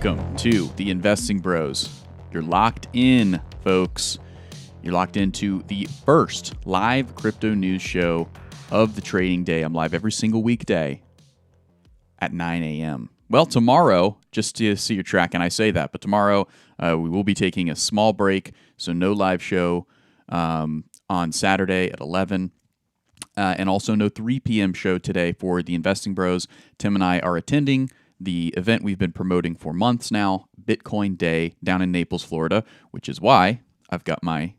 Welcome to the Investing Bros. You're locked in, folks. You're locked into the first live crypto news show of the trading day. I'm live every single weekday at 9 a.m. Well, tomorrow, just to see your track, and I say that, but tomorrow we will be taking a small break, so no live show on Saturday at 11. And also no 3 p.m. show today for the Investing Bros. Tim and I are attending the event we've been promoting for months now, Bitcoin Day, down in Naples, Florida, which is why I've got my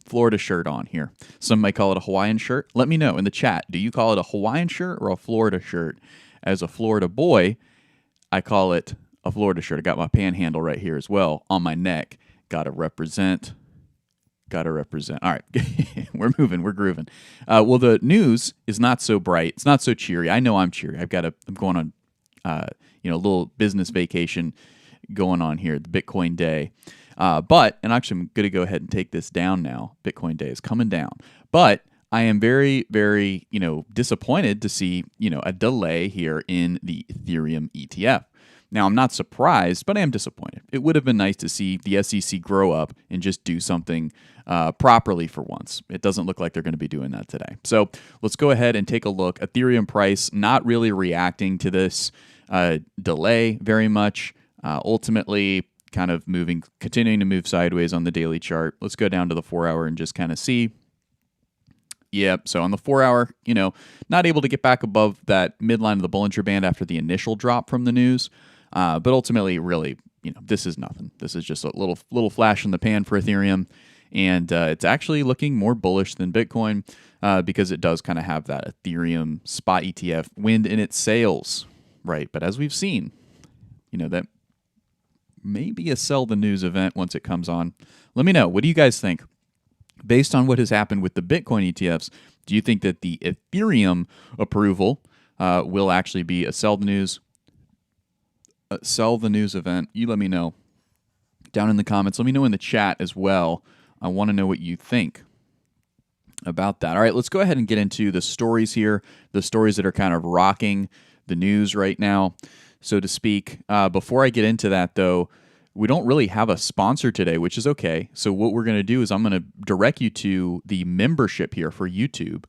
Florida shirt on here. Some might call it a Hawaiian shirt. Let me know in the chat. Do you call it a Hawaiian shirt or a Florida shirt? As a Florida boy, I call it a Florida shirt. I got my panhandle right here as well on my neck. Gotta represent. All right, we're moving, we're grooving. Well, the news is not so bright. It's not so cheery. I know I'm cheery. I'm going on, a little business vacation going on here, the Bitcoin Day. And actually, I'm going to go ahead and take this down now. Bitcoin Day is coming down. But I am very, very, disappointed to see, a delay here in the Ethereum ETF. Now, I'm not surprised, but I am disappointed. It would have been nice to see the SEC grow up and just do something properly for once. It doesn't look like they're going to be doing that today. So let's go ahead and take a look. Ethereum price not really reacting to this delay very much. Ultimately, kind of continuing to move sideways on the daily chart. Let's go down to the 4-hour and just kind of see. Yep. So on the 4-hour, not able to get back above that midline of the Bollinger Band after the initial drop from the news. But ultimately, really, this is nothing. This is just a little flash in the pan for Ethereum. And it's actually looking more bullish than Bitcoin because it does kind of have that Ethereum spot ETF wind in its sails, right? But as we've seen, that may be a sell the news event once it comes on. Let me know. What do you guys think? Based on what has happened with the Bitcoin ETFs, do you think that the Ethereum approval will actually be a sell the news event? You let me know down in the comments. Let me know in the chat as well. I want to know what you think about that. All right, let's go ahead and get into the stories here, the stories that are kind of rocking the news right now, so to speak. Before I get into that, though, we don't really have a sponsor today, which is okay. So what we're going to do is I'm going to direct you to the membership here for YouTube.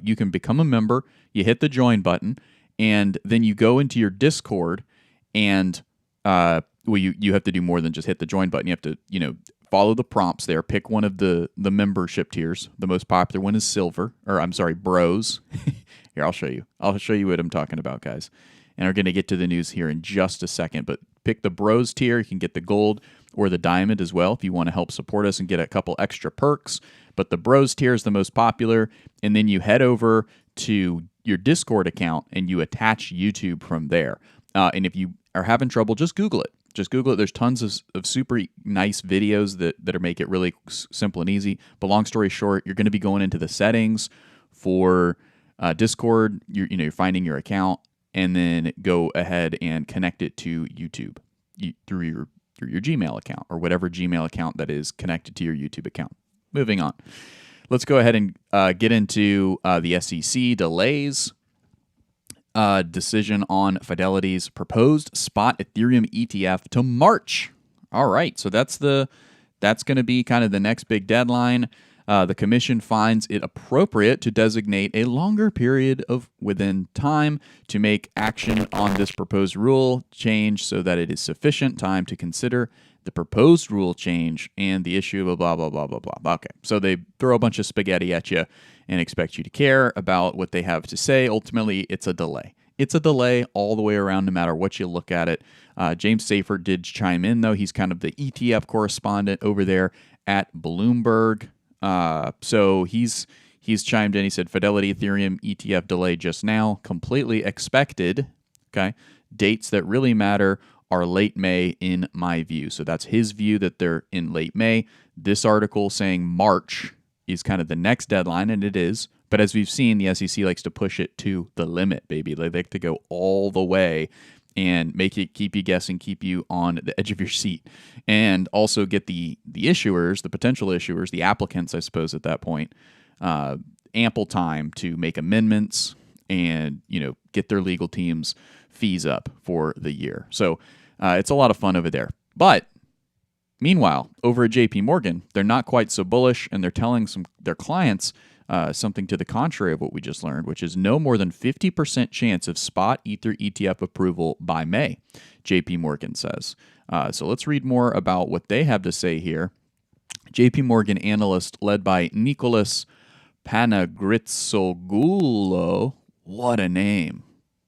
You can become a member. You hit the join button, and then you go into your Discord, and you have to do more than just hit the join button. You have to, follow the prompts there. Pick one of the membership tiers. The most popular one is silver, or I'm sorry, BROZ. Here, I'll show you. I'll show you what I'm talking about, guys. And we're going to get to the news here in just a second, but pick the BROZ tier. You can get the gold or the diamond as well if you want to help support us and get a couple extra perks. But the BROZ tier is the most popular, and then you head over to your Discord account and you attach YouTube from there. And if you are having trouble, just Google it. There's tons of super nice videos that make it really simple and easy. But long story short, you're going to be going into the settings for Discord. You're finding your account, and then go ahead and connect it to YouTube through your Gmail account or whatever Gmail account that is connected to your YouTube account. Moving on. Let's go ahead and get into the SEC delays. Decision on Fidelity's proposed spot Ethereum ETF to March. All right, so that's going to be kind of the next big deadline. The commission finds it appropriate to designate a longer period of within time to make action on this proposed rule change so that it is sufficient time to consider the proposed rule change and the issue of blah, blah, blah, blah, blah. Okay, so they throw a bunch of spaghetti at you and expect you to care about what they have to say. Ultimately, it's a delay. It's a delay all the way around, no matter what you look at it. James Safer did chime in, though. He's kind of the ETF correspondent over there at Bloomberg. So he's chimed in. He said, Fidelity Ethereum ETF delay just now, completely expected. Okay, dates that really matter are late May in my view. So that's his view that they're in late May. This article saying March is kind of the next deadline, and it is. But as we've seen, the SEC likes to push it to the limit, baby. They like to go all the way and keep you guessing, keep you on the edge of your seat, and also get the issuers, the potential issuers, the applicants, I suppose, at that point, ample time to make amendments and get their legal teams fees up for the year. So It's a lot of fun over there. But meanwhile, over at JP Morgan, they're not quite so bullish, and they're telling their clients something to the contrary of what we just learned, which is no more than 50% chance of spot Ether ETF approval by May, JP Morgan says. So let's read more about what they have to say here. JP Morgan analyst led by Nicholas Panagritsogulo. What a name.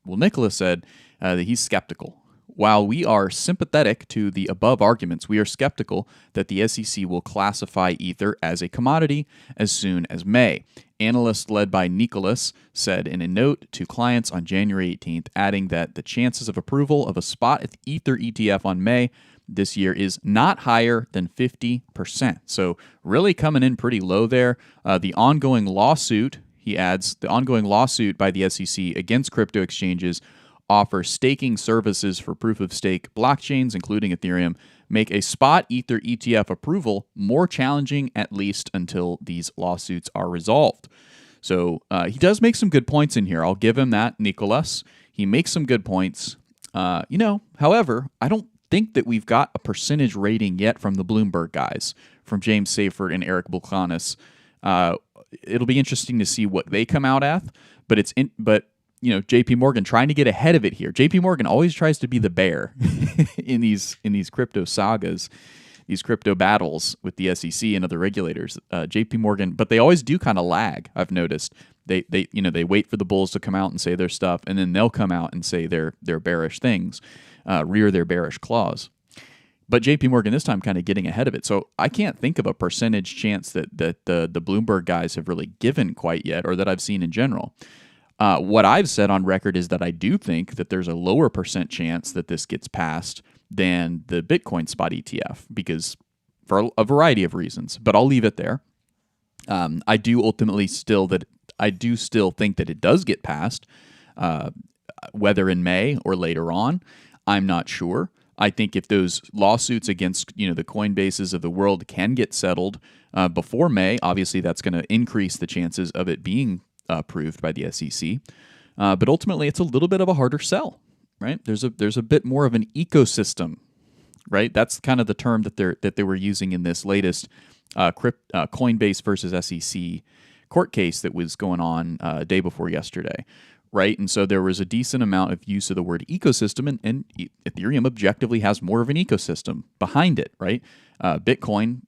Well, Nicholas said that he's skeptical. While we are sympathetic to the above arguments, we are skeptical that the SEC will classify Ether as a commodity as soon as May. Analyst led by Nicholas said in a note to clients on January 18th, adding that the chances of approval of a spot Ether ETF on May this year is not higher than 50%. So really coming in pretty low there. The ongoing lawsuit, he adds, the ongoing lawsuit by the SEC against crypto exchanges offer staking services for proof-of-stake blockchains, including Ethereum, make a spot Ether ETF approval more challenging, at least until these lawsuits are resolved. So he does make some good points in here. I'll give him that, Nicholas. He makes some good points. However, I don't think that we've got a percentage rating yet from the Bloomberg guys, from James Seyfert and Eric Bulkanis. It'll be interesting to see what they come out at, but JP Morgan trying to get ahead of it here. JP Morgan always tries to be the bear in these crypto sagas, these crypto battles with the SEC and other regulators. JP Morgan, but they always do kind of lag. I've noticed they wait for the bulls to come out and say their stuff, and then they'll come out and say their bearish things, rear their bearish claws. But JP Morgan this time kind of getting ahead of it. So I can't think of a percentage chance that the Bloomberg guys have really given quite yet, or that I've seen in general. What I've said on record is that I do think that there's a lower percent chance that this gets passed than the Bitcoin spot ETF, because for a variety of reasons. But I'll leave it there. I do still think that it does get passed, whether in May or later on. I'm not sure. I think if those lawsuits against the Coinbases of the world can get settled before May, obviously that's going to increase the chances of it being approved by the SEC. But ultimately, it's a little bit of a harder sell, right? There's a bit more of an ecosystem, right? That's kind of the term that they were using in this latest Coinbase versus SEC court case that was going on day before yesterday, right? And so there was a decent amount of use of the word ecosystem, and Ethereum objectively has more of an ecosystem behind it, right? Bitcoin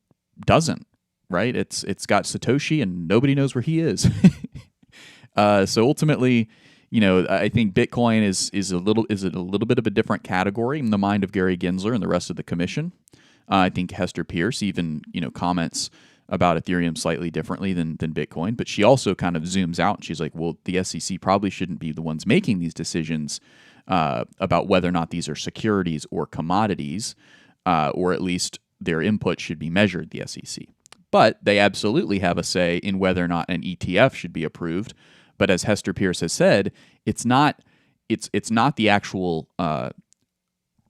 doesn't, right? It's got Satoshi, and nobody knows where he is. So ultimately, I think Bitcoin is a little bit of a different category in the mind of Gary Gensler and the rest of the commission. I think Hester Pierce even comments about Ethereum slightly differently than Bitcoin, but she also kind of zooms out and she's like, well, the SEC probably shouldn't be the ones making these decisions about whether or not these are securities or commodities, or at least their input should be measured, the SEC. But they absolutely have a say in whether or not an ETF should be approved. But as Hester Pierce has said, it's not the actual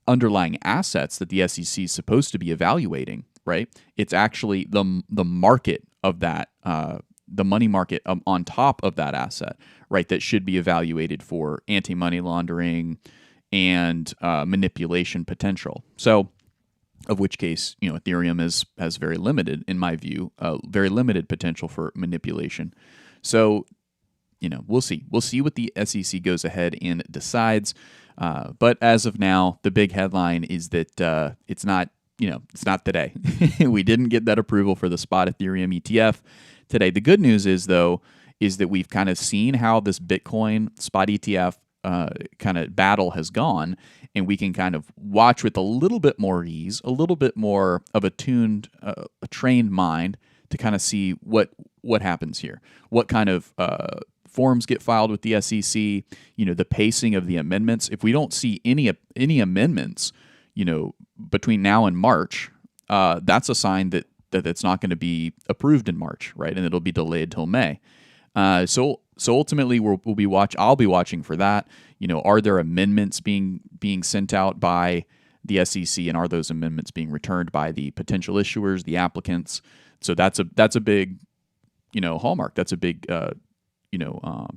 underlying assets that the SEC is supposed to be evaluating, right? It's actually the market of that, the money market on top of that asset, right? That should be evaluated for anti-money laundering and manipulation potential. So, of which case, Ethereum has very limited, in my view, very limited potential for manipulation. So, we'll see. We'll see what the SEC goes ahead and decides. But as of now, the big headline is that it's not today. We didn't get that approval for the spot Ethereum ETF today. The good news is that we've kind of seen how this Bitcoin spot ETF kind of battle has gone, and we can kind of watch with a little bit more ease, a little bit more of a trained mind to kind of see what happens here, what kind of forms get filed with the SEC, the pacing of the amendments. If we don't see any amendments, between now and March, that's a sign that it's not going to be approved in March, right? And it'll be delayed till May. So ultimately, I'll be watching for that. Are there amendments being sent out by the SEC, and are those amendments being returned by the potential issuers, the applicants? So that's a big, hallmark. That's a big,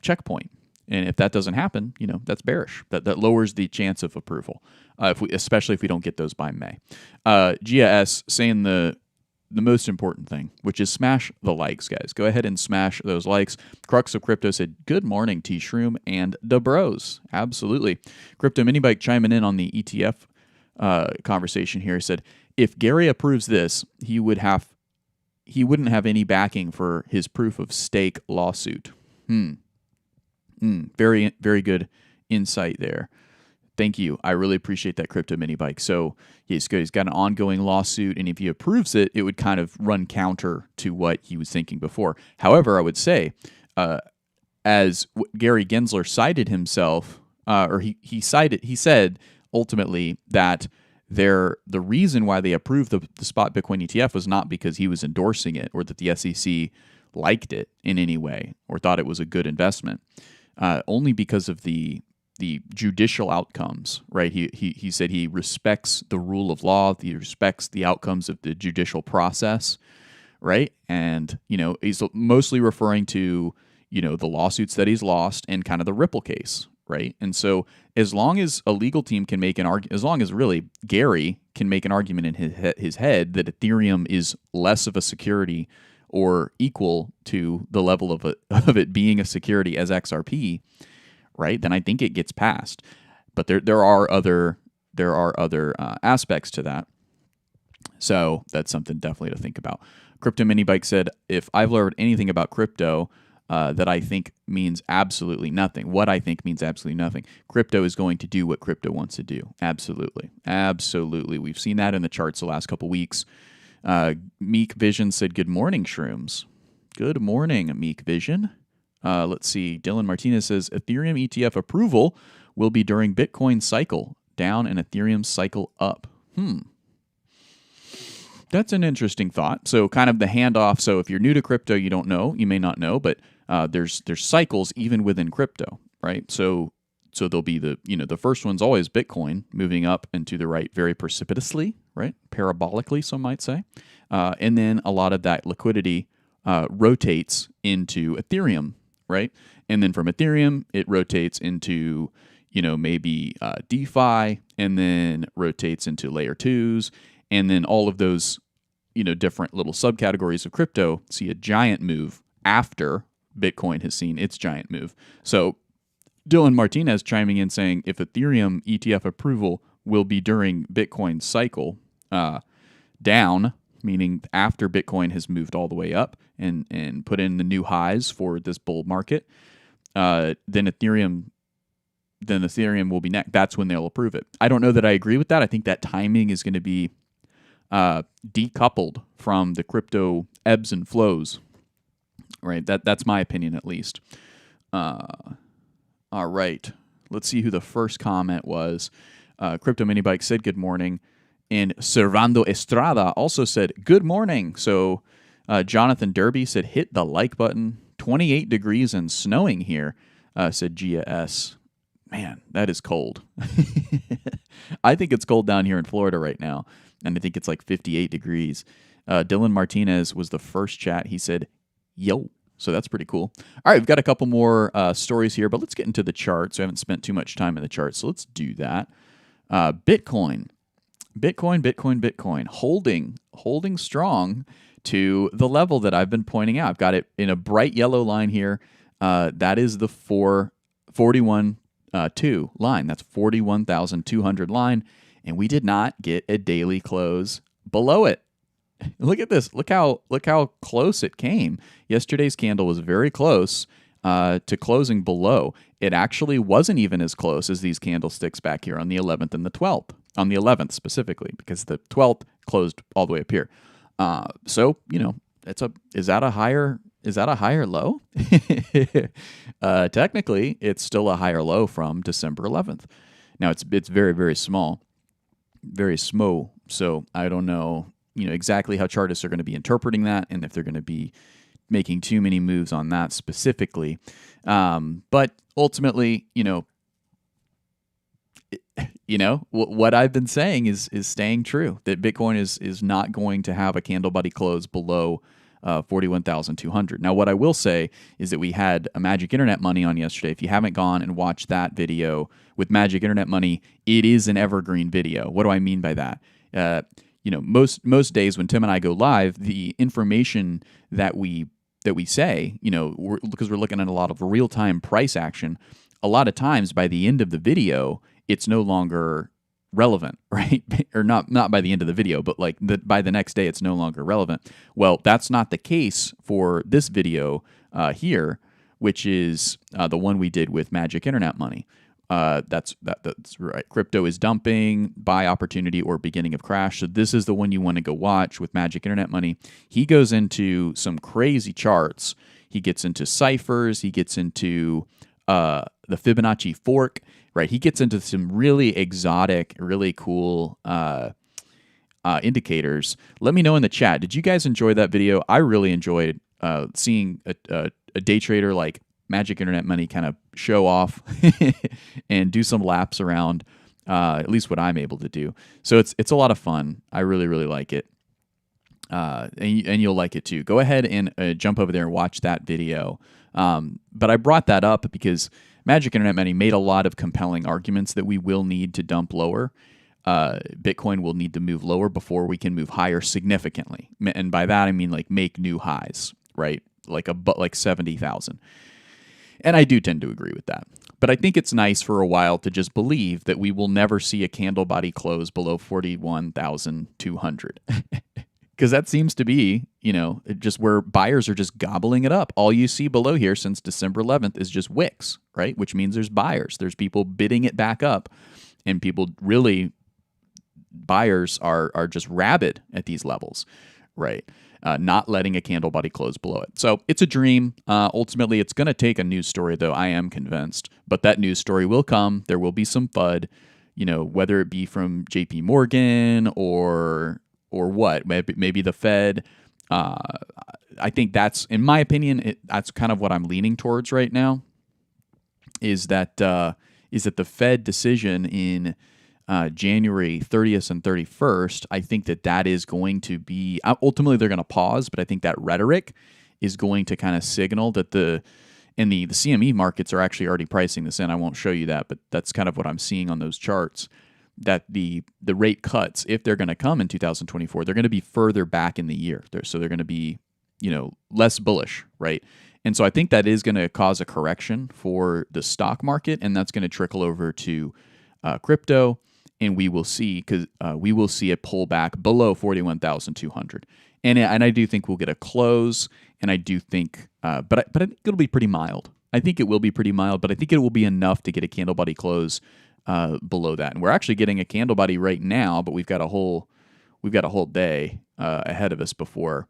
checkpoint. And if that doesn't happen, that's bearish. That lowers the chance of approval. especially if we don't get those by May. GS saying the most important thing, which is smash the likes, guys. Go ahead and smash those likes. Crux of Crypto said, good morning, T-Shroom and the bros. Absolutely. Crypto Mini Bike chiming in on the ETF conversation here. He said, if Gary approves this, he wouldn't have any backing for his proof of stake lawsuit. Very, very good insight there. Thank you. I really appreciate that, Crypto Mini Bike. So he's got an ongoing lawsuit, and if he approves it, it would kind of run counter to what he was thinking before. However, I would say, as Gary Gensler cited himself, or he said ultimately that the reason why they approved the spot Bitcoin ETF was not because he was endorsing it or that the SEC liked it in any way or thought it was a good investment, only because of the judicial outcomes, right? He said he respects the rule of law, he respects the outcomes of the judicial process, right? And, he's mostly referring to, the lawsuits that he's lost and kind of the Ripple case, right? And so as long as a legal team can make an argument, as long as really Gary can make an argument in his head that Ethereum is less of a security or equal to the level of it being a security as XRP, right, then I think it gets passed. But there are other aspects to that. So that's something definitely to think about. Crypto Mini Bike said, if I've learned anything about crypto that I think means absolutely nothing, what I think means absolutely nothing, crypto is going to do what crypto wants to do. Absolutely. Absolutely. We've seen that in the charts the last couple weeks. Meek Vision said, good morning, Shrooms. Good morning, Meek Vision. Let's see. Dylan Martinez says, Ethereum ETF approval will be during Bitcoin cycle down and Ethereum cycle up. That's an interesting thought. So kind of the handoff. So if you're new to crypto, you don't know, you may not know, but there's cycles even within crypto, right? So there'll be the first one's always Bitcoin moving up and to the right very precipitously, right? Parabolically, some might say. And then a lot of that liquidity rotates into Ethereum, right? And then from Ethereum, it rotates into, maybe DeFi, and then rotates into layer 2s. And then all of those, different little subcategories of crypto see a giant move after Bitcoin has seen its giant move. So Dylan Martinez chiming in saying, if Ethereum ETF approval will be during Bitcoin cycle down, meaning after Bitcoin has moved all the way up and put in the new highs for this bull market, then Ethereum will be next. That's when they'll approve it. I don't know that I agree with that. I think that timing is going to be decoupled from the crypto ebbs and flows, right? That's my opinion, at least. All right. Let's see who the first comment was. Crypto Mini Bike said good morning. And Servando Estrada also said good morning. So Jonathan Derby said hit the like button. 28 degrees and snowing here, said Gia S. Man, that is cold. I think it's cold down here in Florida right now. And I think it's like 58 degrees. Dylan Martinez was the first chat. He said, yo. So that's pretty cool. All right, we've got a couple more stories here, but let's get into the charts. I haven't spent too much time in the charts, so let's do that. Bitcoin, holding strong to the level that I've been pointing out. I've got it in a bright yellow line here. That is the 41.2 line. That's 41,200 line, and we did not get a daily close below it. Look at this. Look how close it came. Yesterday's candle was very close to closing below. It actually wasn't even as close as these candlesticks back here on the 11th and the 12th. On the 11th specifically, because the 12th closed all the way up here. So is that a higher low? Technically, it's still a higher low from December 11th. Now it's very, very small, very small. So I don't know, exactly how chartists are going to be interpreting that, and if they're going to be making too many moves on that specifically. But ultimately, what I've been saying is staying true, that Bitcoin is not going to have a candle body close below 41,200. Now, what I will say is that we had a Magic Internet Money on yesterday. If you haven't gone and watched that video with Magic Internet Money, it is an evergreen video. What do I mean by that? Most days when Tim and I go live, the information that we say, because we're looking at a lot of real-time price action, a lot of times by the end of the video, it's no longer relevant, right? Or not by the end of the video, but by the next day, it's no longer relevant. Well, that's not the case for this video here, which is the one we did with Magic Internet Money. That's right. Crypto is dumping, buy opportunity, or beginning of crash. So this is the one you want to go watch with Magic Internet Money. He goes into some crazy charts. He gets into ciphers. He gets into the Fibonacci fork. Right. He gets into some really exotic, really cool indicators. Let me know in the chat. Did you guys enjoy that video? I really enjoyed seeing a day trader like Magic Internet Money kind of show off and do some laps around, at least what I'm able to do. So it's a lot of fun. I really, really like it. And you'll like it too. Go ahead and jump over there and watch that video. But I brought that up because Magic Internet Money made a lot of compelling arguments that we will need to dump lower. Bitcoin will need to move lower before we can move higher significantly. And by that, I mean make new highs, right? Like 70,000. And I do tend to agree with that. But I think it's nice for a while to just believe that we will never see a candle body close below 41,200. Because that seems to be, just where buyers are just gobbling it up. All you see below here since December 11th is just wicks, right? Which means there's buyers. There's people bidding it back up. And buyers are just rabid at these levels, right? Not letting a candle body close below it. So it's a dream. Ultimately, it's going to take a news story, though, I am convinced. But that news story will come. There will be some FUD, whether it be from JP Morgan or what, maybe the Fed. I think that's, in my opinion, that's kind of what I'm leaning towards right now, is that the Fed decision in January 30th and 31st, I think that is going to be, ultimately they're going to pause, but I think that rhetoric is going to kind of signal that the CME markets are actually already pricing this in. I won't show you that, but that's kind of what I'm seeing on those charts, that the rate cuts, if they're going to come in 2024, they're going to be further back in the year. So they're going to be, less bullish, right? And so I think that is going to cause a correction for the stock market, and that's going to trickle over to crypto. And we will see it pull back below 41,200, and I do think we'll get a close, and I do think, but I think it'll be pretty mild. I think it will be pretty mild, but I think it will be enough to get a candle body close below that. And we're actually getting a candle body right now, but we've got a whole day ahead of us before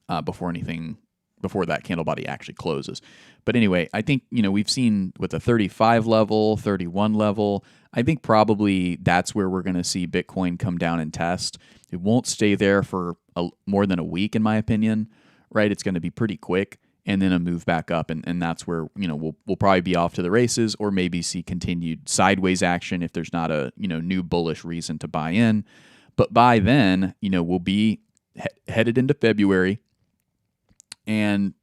that candle body actually closes. But anyway, I think, we've seen with the 35 level, 31 level, I think probably that's where we're going to see Bitcoin come down and test. It won't stay there for more than a week, in my opinion, right? It's going to be pretty quick, and then a move back up. And that's where, we'll probably be off to the races, or maybe see continued sideways action if there's not a, new bullish reason to buy in. But by then, we'll be headed into February. And,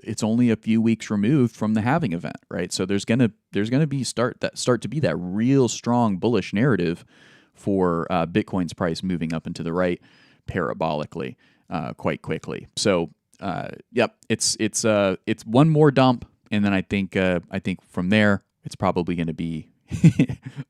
it's only a few weeks removed from the halving event, right? So there's gonna be start to be that real strong bullish narrative for Bitcoin's price moving up and to the right parabolically quite quickly. So it's one more dump, and then I think from there it's probably going to be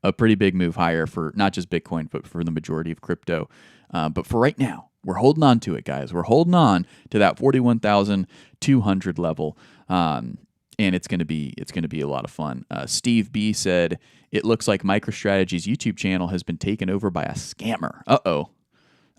a pretty big move higher for not just Bitcoin, but for the majority of crypto. But for right now, we're holding on to it, guys. We're holding on to that 41,200 level, and it's going to be a lot of fun. Steve B said, "It looks like MicroStrategy's YouTube channel has been taken over by a scammer." Uh-oh.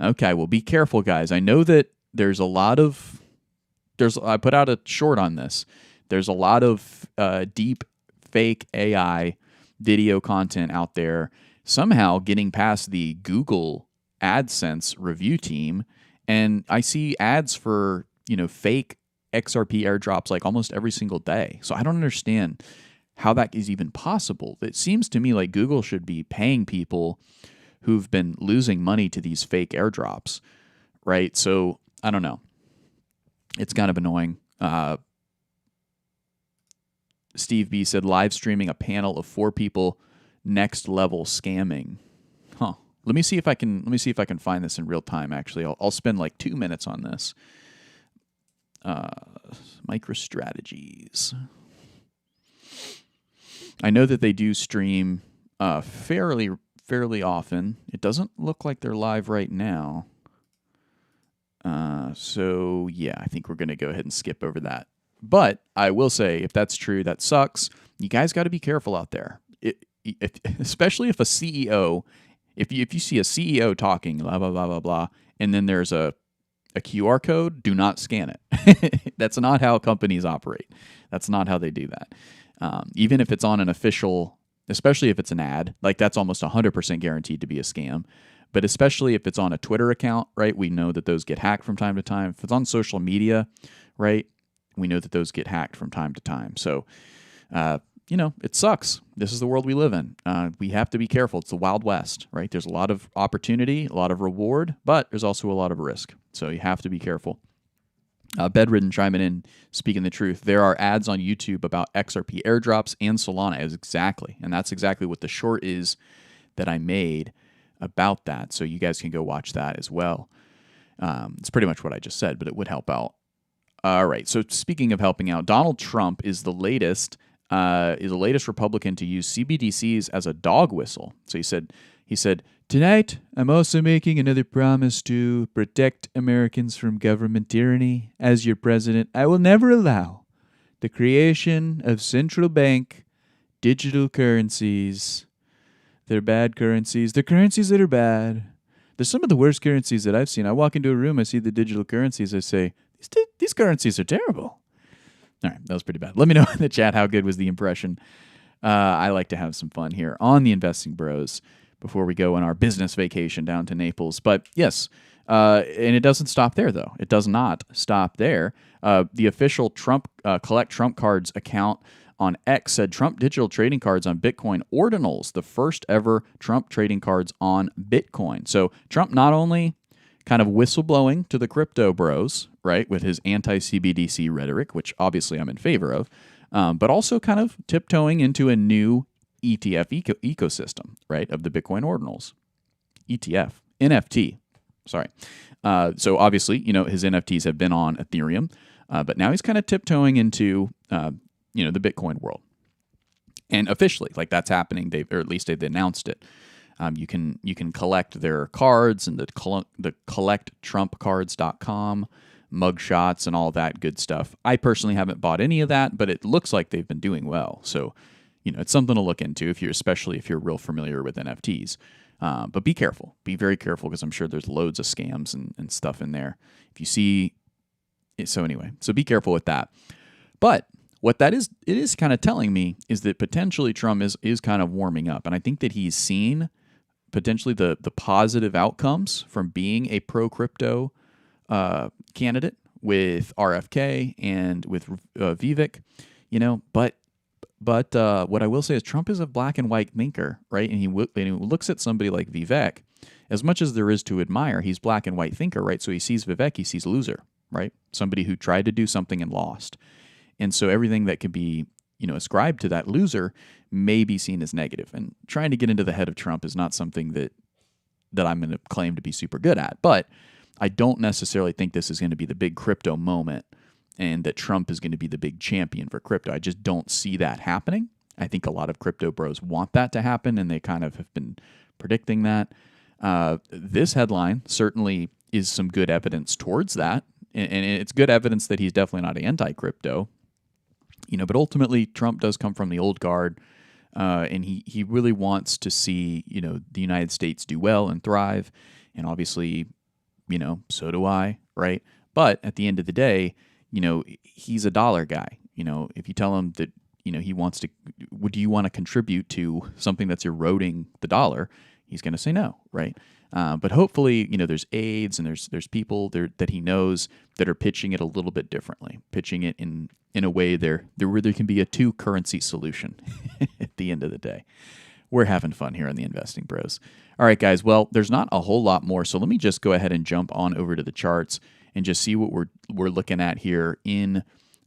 Okay, well, be careful, guys. I know that there's I put out a short on this. There's a lot of deep fake AI video content out there, somehow getting past the Google AdSense review team, and I see ads for fake XRP airdrops like almost every single day. So I don't understand how that is even possible. It seems to me like Google should be paying people who've been losing money to these fake airdrops, right? So I don't know. It's kind of annoying. Steve B said live streaming a panel of 4 people, next level scamming. Huh. Let me see if I can find this in real time. Actually, I'll spend like 2 minutes on this. MicroStrategies. I know that they do stream fairly often. It doesn't look like they're live right now. So yeah, I think we're going to go ahead and skip over that. But I will say, if that's true, that sucks. You guys got to be careful out there, especially if a CEO, if you see a CEO talking blah blah blah blah blah, and then there's a QR code, do not scan it. That's not how companies operate. That's not how they do that. Even if it's on an official, especially if it's an ad, like that's almost 100% guaranteed to be a scam. But especially if it's on a Twitter account, right? We know that those get hacked from time to time. If it's on social media, right? We know that those get hacked from time to time. So, it sucks. This is the world we live in. We have to be careful. It's the Wild West, right? There's a lot of opportunity, a lot of reward, but there's also a lot of risk. So you have to be careful. Bedridden chiming in, speaking the truth. There are ads on YouTube about XRP airdrops and Solana. And that's exactly what the short is that I made about that. So you guys can go watch that as well. It's pretty much what I just said, but it would help out. All right. So speaking of helping out, Donald Trump is the latest Republican to use CBDCs as a dog whistle. So he said, tonight, I'm also making another promise to protect Americans from government tyranny. As your president, I will never allow the creation of central bank digital currencies. They're bad currencies. They're currencies that are bad. They're some of the worst currencies that I've seen. I walk into a room, I see the digital currencies, I say, these currencies are terrible. All right, that was pretty bad. Let me know in the chat how good was the impression. I like to have some fun here on the Investing Bros before we go on our business vacation down to Naples. But yes, and it doesn't stop there, though. It does not stop there. The official Collect Trump Cards account on X said Trump digital trading cards on Bitcoin ordinals, the first ever Trump trading cards on Bitcoin. So Trump not only kind of whistleblowing to the crypto bros, right, with his anti-CBDC rhetoric, which obviously I'm in favor of, but also kind of tiptoeing into a new ETF ecosystem, right, of the Bitcoin ordinals. NFT, sorry. So obviously, his NFTs have been on Ethereum, but now he's kind of tiptoeing into, the Bitcoin world. And officially, like that's happening, or at least they've announced it. You can collect their cards and the collecttrumpcards.com mugshots and all that good stuff. I personally haven't bought any of that, but it looks like they've been doing well. So, it's something to look into especially if you're real familiar with NFTs. But be careful. Be very careful because I'm sure there's loads of scams and stuff in there. If you see it, so be careful with that. But what it is kind of telling me is that potentially Trump is kind of warming up. And I think that he's seen potentially the positive outcomes from being a pro-crypto candidate with RFK and with VanEck, but what I will say is Trump is a black and white thinker, right? And he looks at somebody like VanEck, as much as there is to admire, he's black and white thinker, right? So he sees VanEck, he sees loser, right? Somebody who tried to do something and lost. And so everything that could be, ascribed to that loser may be seen as negative. And trying to get into the head of Trump is not something that I'm going to claim to be super good at. But I don't necessarily think this is going to be the big crypto moment and that Trump is going to be the big champion for crypto. I just don't see that happening. I think a lot of crypto bros want that to happen, and they kind of have been predicting that. This headline certainly is some good evidence towards that. And it's good evidence that he's definitely not anti-crypto. But ultimately, Trump does come from the old guard, and he really wants to see, the United States do well and thrive. And obviously, so do I, right? But at the end of the day, he's a dollar guy. If you tell him that, he wants to, do you want to contribute to something that's eroding the dollar? He's going to say no, right? But hopefully, there's aides and there's people there that he knows that are pitching it a little bit differently, pitching it in a way where there can be a two currency solution at the end of the day. We're having fun here on the Investing Bros. All right, guys. Well, there's not a whole lot more, so let me just go ahead and jump on over to the charts and just see what we're looking at here in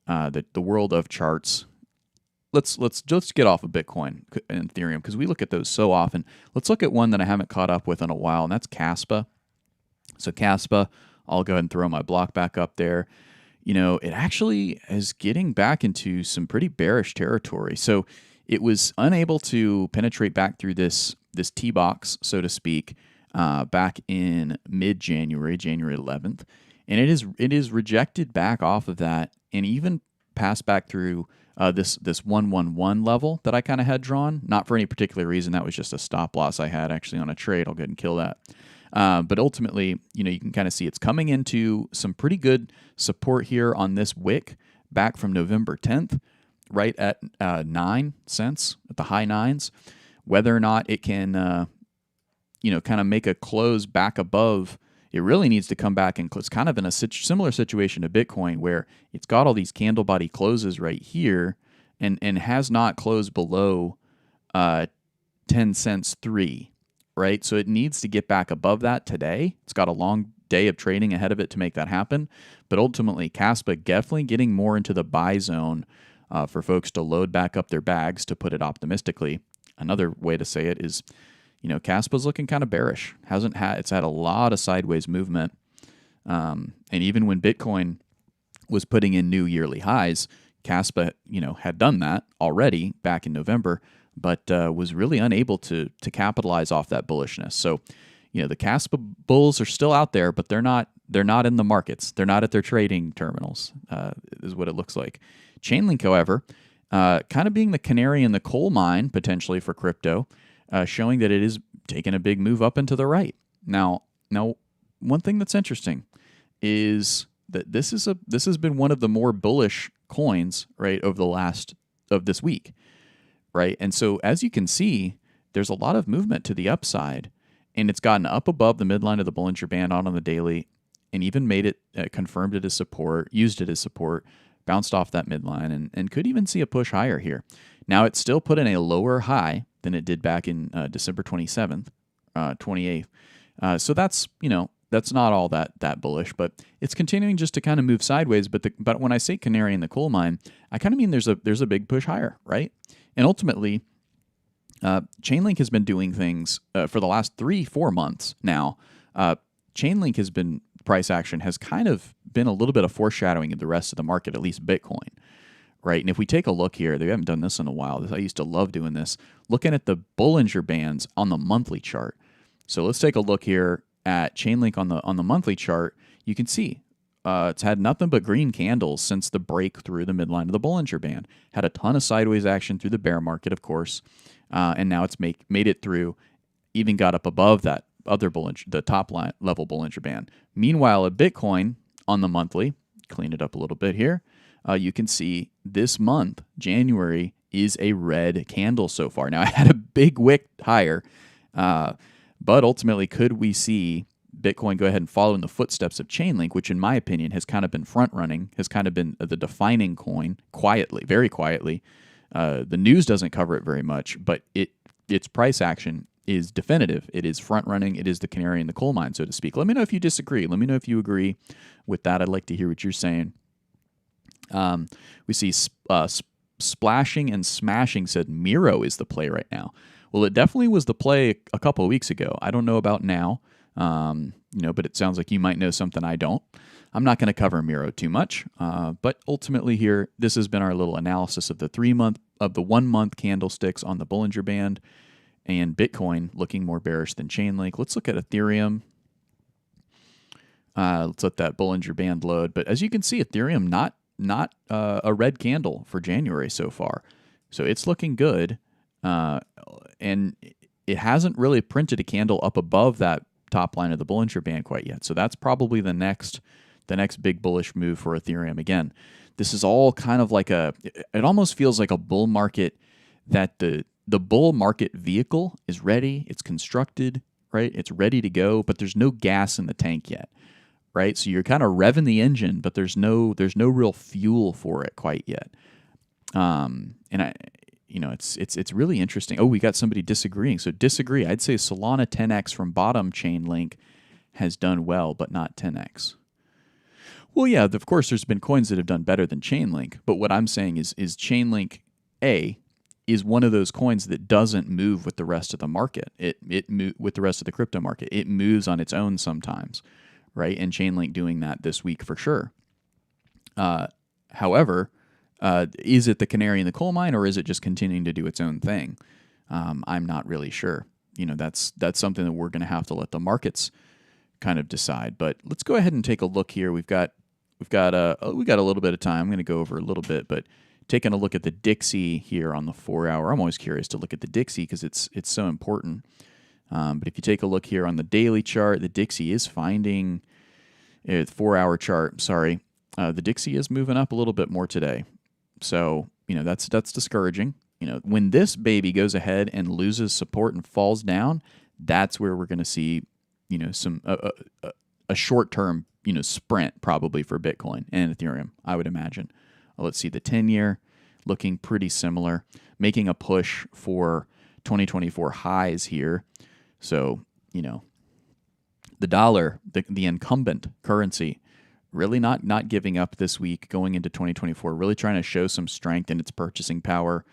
the world of charts. Let's just get off of Bitcoin and Ethereum because we look at those so often. Let's look at one that I haven't caught up with in a while, and that's Kaspa. So Kaspa, I'll go ahead and throw my block back up there. It actually is getting back into some pretty bearish territory. So it was unable to penetrate back through this T-box, so to speak, back in mid-January, January 11th. And it is rejected back off of that and even passed back through this 111 level that I kind of had drawn. Not for any particular reason. That was just a stop loss I had actually on a trade. I'll go ahead and kill that. But ultimately, you can kind of see it's coming into some pretty good support here on this wick back from November 10th, right at 9 cents, at the high nines. Whether or not it can, kind of make a close back above, it really needs to come back and it's kind of in a similar situation to Bitcoin where it's got all these candle body closes right here and has not closed below 10 cents 3. Right? So it needs to get back above that today. It's got a long day of trading ahead of it to make that happen. But ultimately, Kaspa definitely getting more into the buy zone for folks to load back up their bags, to put it optimistically. Another way to say it is, Kaspa's looking kind of bearish. It's had a lot of sideways movement. And even when Bitcoin was putting in new yearly highs, Kaspa, had done that already back in November, but was really unable to capitalize off that bullishness. So, the Kaspa bulls are still out there, but they're not in the markets. They're not at their trading terminals, is what it looks like. Chainlink, however, kind of being the canary in the coal mine potentially for crypto, showing that it is taking a big move up and to the right. Now, one thing that's interesting is that this has been one of the more bullish coins, right, over the last of this week. Right. And so as you can see, there's a lot of movement to the upside, and it's gotten up above the midline of the Bollinger Band on the daily, and even made it, confirmed it as support, used it as support, bounced off that midline, and could even see a push higher here. Now, it's still put in a lower high than it did back in December 27th, 28th. So that's not all that bullish, but it's continuing just to kind of move sideways. But when I say canary in the coal mine, I kind of mean there's a big push higher, right? And ultimately, Chainlink has been doing things for the last 3-4 months now. Chainlink has been, price action has kind of been a little bit of foreshadowing of the rest of the market, at least Bitcoin, right? And if we take a look here, they haven't done this in a while. I used to love doing this, looking at the Bollinger Bands on the monthly chart. So let's take a look here at Chainlink on the monthly chart. You can see it's had nothing but green candles since the break through the midline of the Bollinger Band. Had a ton of sideways action through the bear market, of course, and now it's made it through, even got up above that other the top line level Bollinger Band. Meanwhile, at Bitcoin on the monthly, clean it up a little bit here, you can see this month, January, is a red candle so far. Now, I had a big wick higher, but ultimately, could we see Bitcoin go ahead and follow in the footsteps of Chainlink, which in my opinion has kind of been front-running, has kind of been the defining coin quietly, very quietly. The news doesn't cover it very much, but its price action is definitive. It is front-running. It is the canary in the coal mine, so to speak. Let me know if you disagree. Let me know if you agree with that. I'd like to hear what you're saying. We see Splashing and Smashing said Miro is the play right now. Well, it definitely was the play a couple of weeks ago. I don't know about now. But it sounds like you might know something I don't. I'm not going to cover Miro too much, but ultimately here, this has been our little analysis of the 1 month candlesticks on the Bollinger Band, and Bitcoin looking more bearish than Chainlink. Let's look at Ethereum. Let's let that Bollinger Band load. But as you can see, Ethereum not a red candle for January so far, so it's looking good, and it hasn't really printed a candle up above that top line of the Bollinger Band quite yet. So that's probably the next big bullish move for Ethereum. Again, this is all kind of like it almost feels like a bull market, that the bull market vehicle is ready, it's constructed, right? It's ready to go, but there's no gas in the tank yet, right? So you're kind of revving the engine, but there's no real fuel for it quite yet. It's really interesting. Oh, we got somebody disagreeing. So disagree. I'd say Solana 10x from bottom Chainlink has done well, but not 10x. Well, yeah, of course, there's been coins that have done better than Chainlink, but what I'm saying is Chainlink is one of those coins that doesn't move with the rest of the market. With the rest of the crypto market. It moves on its own sometimes, right? And Chainlink doing that this week for sure. However, is it the canary in the coal mine, or is it just continuing to do its own thing? I'm not really sure. That's something that we're going to have to let the markets kind of decide. But let's go ahead and take a look here. We've got a little bit of time. I'm going to go over a little bit, but taking a look at the Dixie here on the 4-hour. I'm always curious to look at the Dixie because it's so important. But if you take a look here on the daily chart, the Dixie is finding 4-hour chart. Sorry, the Dixie is moving up a little bit more today. So that's discouraging. When this baby goes ahead and loses support and falls down, that's where we're going to see some a short term sprint probably for Bitcoin and Ethereum, I would imagine. Let's see, the 10-year looking pretty similar, making a push for 2024 highs here. So, the dollar, the incumbent currency, really not giving up this week going into 2024, really trying to show some strength in its purchasing power,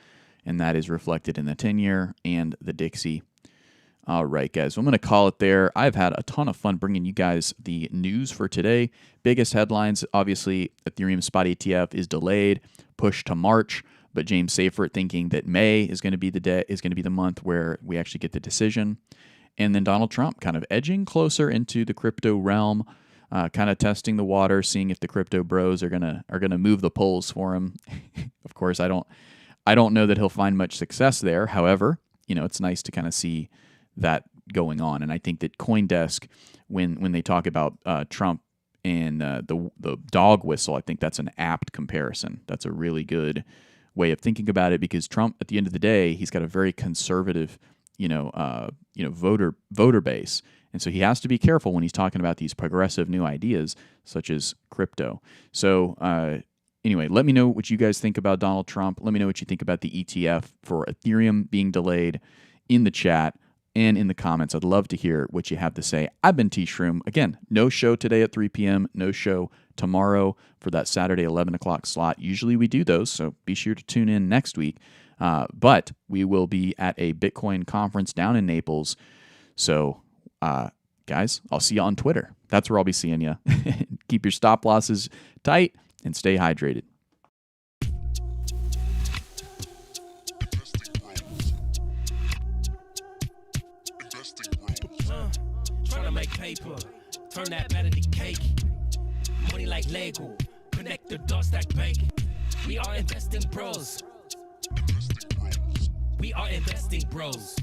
and that is reflected in the 10-year and the Dixie. All right, guys, so I'm going to call it there. I've had a ton of fun bringing you guys the news for today. Biggest headlines, obviously, Ethereum spot ETF is delayed, pushed to March, but James Seyffert thinking that May is going to be the month where we actually get the decision. And then Donald Trump kind of edging closer into the crypto realm, kind of testing the water, seeing if the crypto bros are gonna move the polls for him. Of course, I don't know that he'll find much success there. However, it's nice to kind of see that going on. And I think that CoinDesk, when they talk about Trump and the dog whistle, I think that's an apt comparison. That's a really good way of thinking about it, because Trump, at the end of the day, he's got a very conservative, voter base, and so he has to be careful when he's talking about these progressive new ideas such as crypto. So anyway, let me know what you guys think about Donald Trump. Let me know what you think about the ETF for Ethereum being delayed in the chat and in the comments. I'd love to hear what you have to say. I've been T-Shroom. Again, no show today at 3 p.m., no show tomorrow for that Saturday 11 o'clock slot. Usually we do those, so be sure to tune in next week. But we will be at a Bitcoin conference down in Naples. So, guys, I'll see you on Twitter. That's where I'll be seeing you. Keep your stop losses tight and stay hydrated. Trying to make paper, turn that better to cake. Money like Lego, connect the dots that bank. We are investing bros. We are investing bros.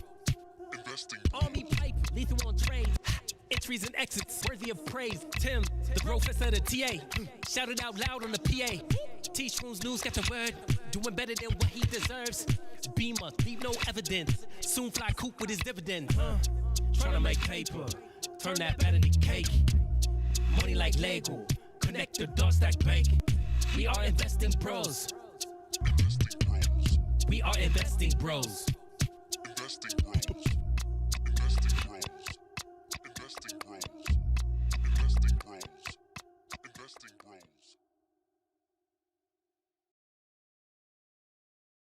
Army pipe, lethal on trade. Entries and exits, worthy of praise. Tim, the professor of the TA. Shouted out loud on the PA. T-Shroom's news got the word. Doing better than what he deserves. Beamer, leave no evidence. Soon fly coop with his dividend. Trying to make paper, turn that better to cake. Money like Lego, connect the dots that bank. We are investing bros. We are investing bros. Investing bros. Investing bros. Investing bros. Investing bros. Investing bros.